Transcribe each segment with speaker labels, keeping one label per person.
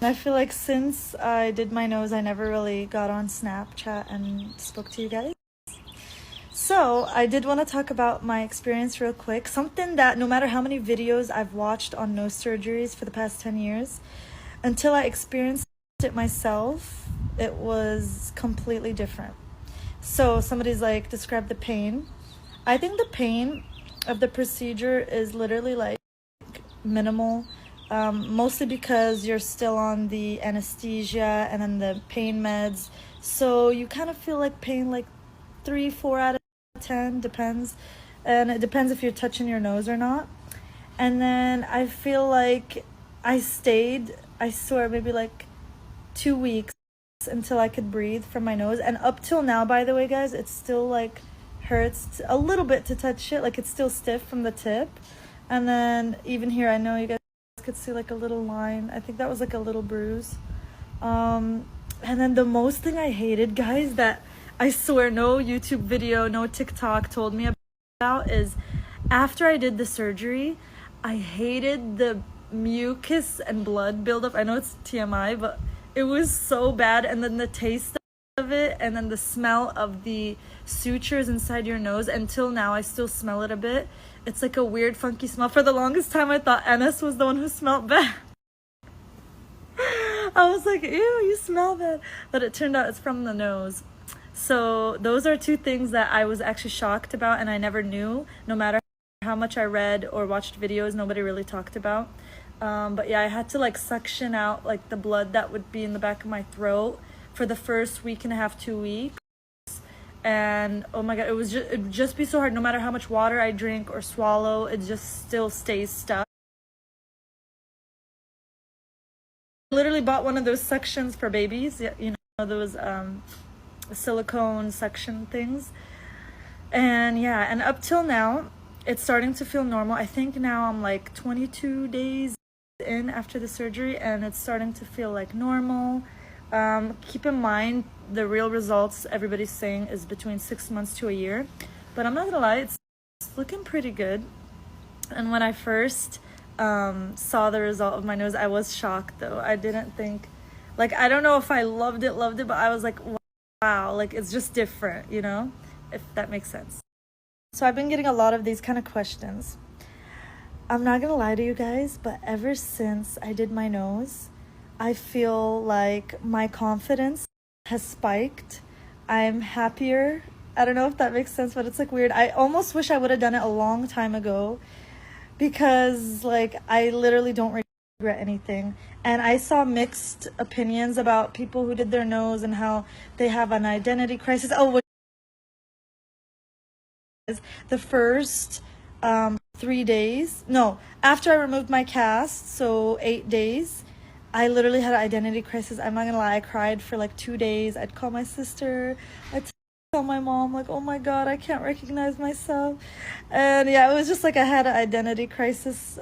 Speaker 1: I feel like since I did my nose, I never really got on Snapchat and spoke to you guys. So I did want to talk about my experience real quick. Something that no matter how many videos I've watched on nose surgeries for the past 10 years, until I experienced it myself, it was completely different. So somebody's like, describe the pain. I think the pain of the procedure is literally like minimal. Mostly because you're still on the anesthesia and then the pain meds, so you kind of feel like pain like 3-4 out of 10, depends, and it depends if you're touching your nose or not. And then I feel like I swear, maybe like 2 weeks until I could breathe from my nose. And up till now, by the way guys, it still like hurts a little bit to touch it, like it's still stiff from the tip. And then even here, I know you guys could see like a little line. I think that was like a little bruise. And then the most thing I hated, guys, that I swear no YouTube video, no TikTok told me about, is after I did the surgery, I hated the mucus and blood buildup. I know it's TMI, but it was so bad. And then the taste of it, and then the smell of the sutures inside your nose. Until now, I still smell it a bit. It's like a weird, funky smell. For the longest time, I thought Enes was the one who smelled bad. I was like, ew, you smell bad. But it turned out it's from the nose. So those are two things that I was actually shocked about, and I never knew. No matter how much I read or watched videos, nobody really talked about. But yeah, I had to like suction out like the blood that would be in the back of my throat for the first week and a half, 2 weeks. And oh my god, it would just be so hard. No matter how much water I drink or swallow, it just still stays stuck. I literally bought one of those suctions for babies, you know, those silicone suction things. And yeah, and up till now it's starting to feel normal. I think now I'm like 22 days in after the surgery, and it's starting to feel like normal. Keep in mind, the real results everybody's saying is between 6 months to a year, but I'm not gonna lie, it's looking pretty good. And when I first saw the result of my nose, I was shocked though. I didn't think, like, I don't know if I loved it, but I was like, wow, like it's just different, you know, if that makes sense. So I've been getting a lot of these kind of questions. I'm not gonna lie to you guys, but ever since I did my nose, I feel like my confidence has spiked. I'm happier. I don't know if that makes sense, but it's like weird. I almost wish I would have done it a long time ago, because like I literally don't regret anything. And I saw mixed opinions about people who did their nose and how they have an identity crisis. Oh, the first 3 days, no, after I removed my cast, so 8 days, I literally had an identity crisis. I'm not gonna lie, I cried for like 2 days. I'd call my sister, I'd tell my mom like, oh my god, I can't recognize myself. And yeah, it was just like I had an identity crisis.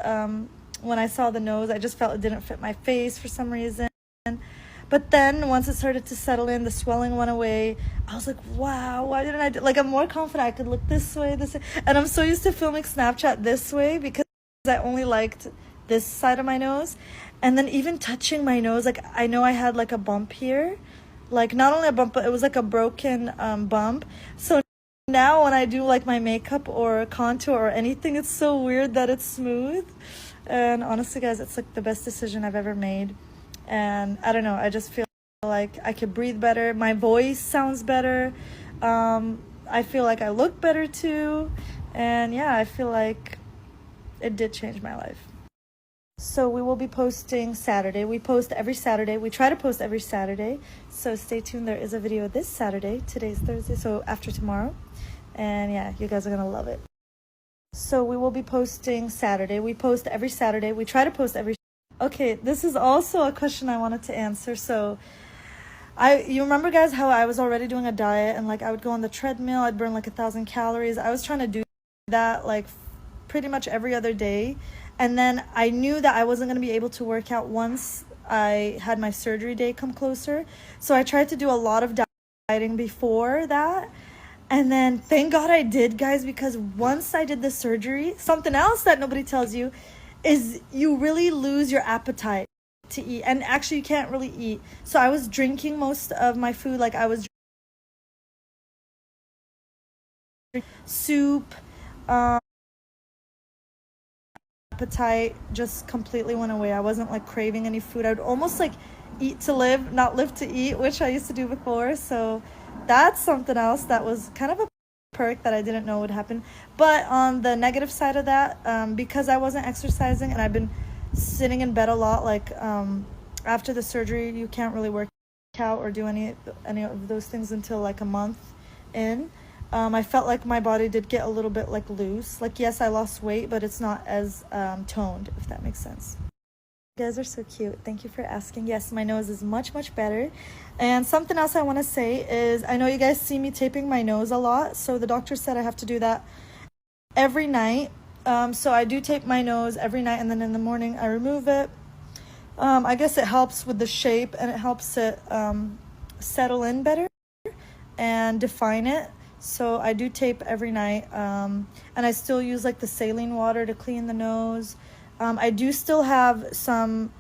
Speaker 1: When I saw the nose, I just felt it didn't fit my face for some reason. But then once it started to settle in, the swelling went away. I was like, wow, why didn't I do, like, I'm more confident I could look this way. And I'm so used to filming Snapchat this way because I only liked this side of my nose. And then even touching my nose, like, I know I had like a bump here, like not only a bump, but it was like a broken bump. So now when I do like my makeup or contour or anything, it's so weird that it's smooth. And honestly guys, it's like the best decision I've ever made. And I don't know, I just feel like I could breathe better. My voice sounds better. I feel like I look better too. And yeah, I feel like it did change my life. So we will be posting Saturday. We post every Saturday. We try to post every Saturday. So stay tuned. There is a video this Saturday. Today's Thursday, so after tomorrow. And yeah, you guys are going to love it. So we will be posting Saturday. We post every Saturday. We try to post every... Okay, this is also a question I wanted to answer. So you remember guys how I was already doing a diet, and like I would go on the treadmill, I'd burn like 1,000 calories. I was trying to do that like pretty much every other day. And then I knew that I wasn't going to be able to work out once I had my surgery day come closer. So I tried to do a lot of dieting before that. And then thank God I did, guys, because once I did the surgery, something else that nobody tells you is you really lose your appetite. to eat, and actually you can't really eat. So I was drinking most of my food, like I was drinking soup. Appetite just completely went away. I wasn't like craving any food. I would almost like eat to live, not live to eat, which I used to do before. So that's something else that was kind of a perk that I didn't know would happen. But on the negative side of that, because I wasn't exercising and I've been sitting in bed a lot, like after the surgery you can't really work out or do any of those things until like a month in. I felt like my body did get a little bit like loose. Like, yes, I lost weight, but it's not as toned, if that makes sense. You guys are so cute. Thank you for asking. Yes, my nose is much, much better. And something else I want to say is, I know you guys see me taping my nose a lot. So the doctor said I have to do that every night. So I do tape my nose every night, and then in the morning I remove it. I guess it helps with the shape, and it helps it settle in better and define it. So I do tape every night, and I still use like the saline water to clean the nose. I do still have some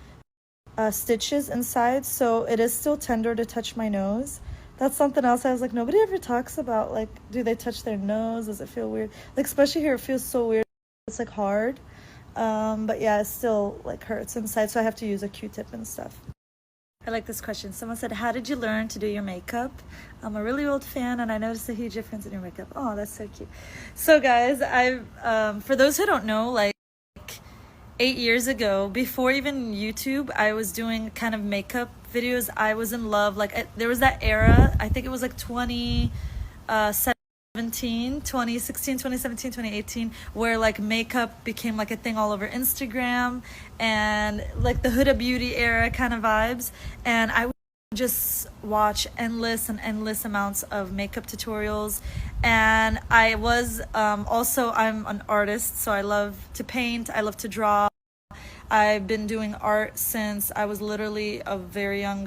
Speaker 1: stitches inside, so it is still tender to touch my nose. That's something else I was like, nobody ever talks about, like, do they touch their nose? Does it feel weird? Like, especially here, it feels so weird. It's like hard. But yeah, it still like hurts inside, so I have to use a Q-tip and stuff. I like this question. Someone said, how did you learn to do your makeup? I'm a really old fan, and I noticed a huge difference in your makeup. Oh, that's so cute. So guys, for those who don't know, like 8 years ago, before even YouTube, I was doing kind of makeup videos. I was in love. Like, there was that era, I think it was like 2016, 2017, 2018, where like makeup became like a thing all over Instagram, and like the Huda Beauty era kind of vibes. And I would just watch endless amounts of makeup tutorials. And I was also, I'm an artist, so I love to paint, I love to draw. I've been doing art since I was literally a very young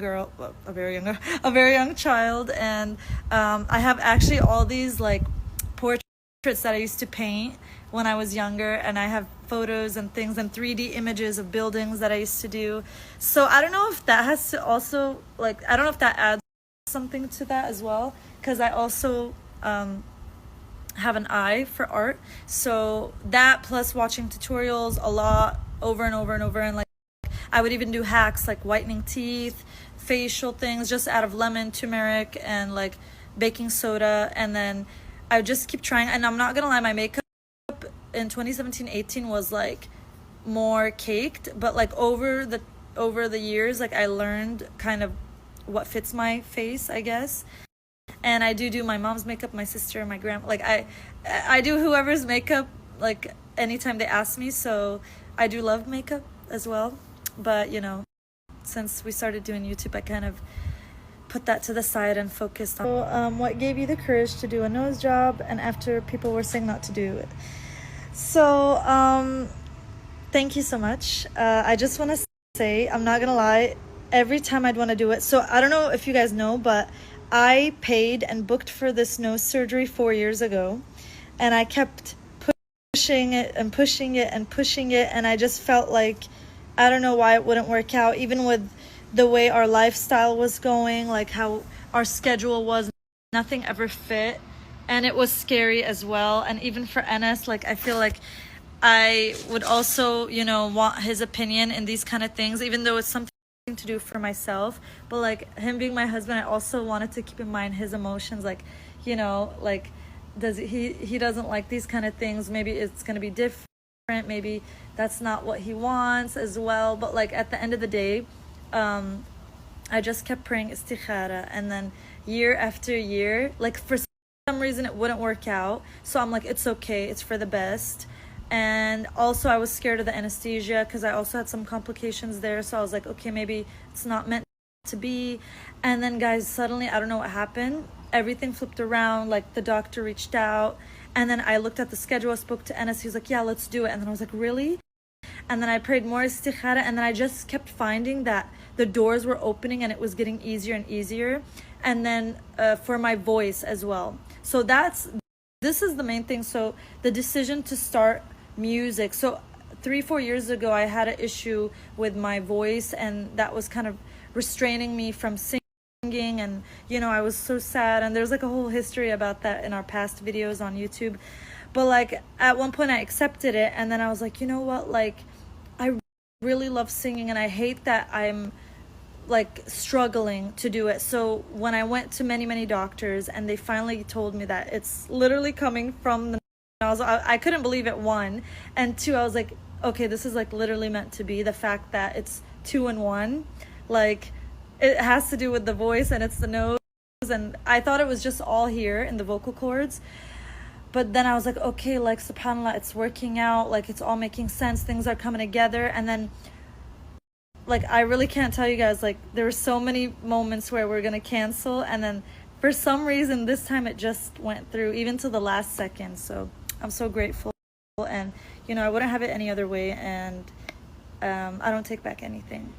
Speaker 1: child, and I have actually all these like portraits that I used to paint when I was younger, and I have photos and things and 3D images of buildings that I used to do. So I don't know if that has to also, like, I don't know if that adds something to that as well, because I also have an eye for art. So that plus watching tutorials a lot, over and over and over, and like I would even do hacks like whitening teeth, facial things just out of lemon, turmeric, and like baking soda. And then I would just keep trying. And I'm not gonna lie, my makeup in 2017-18 was like more caked, but like over the years, like I learned kind of what fits my face, I guess. And I do my mom's makeup, my sister, my grandma, like I do whoever's makeup like anytime they ask me. So I do love makeup as well, but you know, since we started doing YouTube, I kind of put that to the side and focused on. So, what gave you the courage to do a nose job, and after people were saying not to do it? So, thank you so much. I just want to say, I'm not gonna lie, every time I'd want to do it. So I don't know if you guys know, but I paid and booked for this nose surgery 4 years ago, and I kept pushing it, and I just felt like, I don't know why it wouldn't work out, even with the way our lifestyle was going, like how our schedule was, nothing ever fit, and it was scary as well. And even for Enes, like I feel like I would also, you know, want his opinion in these kind of things, even though it's something to do for myself. But like him being my husband, I also wanted to keep in mind his emotions, like, you know, like he doesn't like these kind of things, maybe it's going to be different, maybe that's not what he wants as well. But like at the end of the day, I just kept praying istikhara, and then year after year, like for some reason it wouldn't work out, so I'm like, it's okay, it's for the best. And also I was scared of the anesthesia because I also had some complications there, so I was like, okay, maybe it's not meant to be. And then guys, suddenly, I don't know what happened, everything flipped around. Like the doctor reached out, and then I looked at the schedule, I spoke to Enes, he was like, yeah, let's do it. And then I was like, really? And then I prayed more istikhara, and then I just kept finding that the doors were opening and it was getting easier and easier. And then for my voice as well. So this is the main thing. So the decision to start music, so 3-4 years ago, I had an issue with my voice, and that was kind of restraining me from singing, and you know, I was so sad, and there's like a whole history about that in our past videos on YouTube. But like at one point I accepted it, and then I was like, you know what, like I really love singing, and I hate that I'm like struggling to do it. So when I went to many doctors, and they finally told me that it's literally coming from the nostril, I couldn't believe it, one, and two, I was like, okay, this is like literally meant to be. The fact that it's 2 in 1, like it has to do with the voice, and it's the nose, and I thought it was just all here in the vocal cords. But then I was like, okay, like subhanAllah, it's working out, like it's all making sense, things are coming together. And then like I really can't tell you guys, like there were so many moments where we're gonna cancel, and then for some reason this time it just went through, even to the last second. So I'm so grateful, and you know, I wouldn't have it any other way, and I don't take back anything.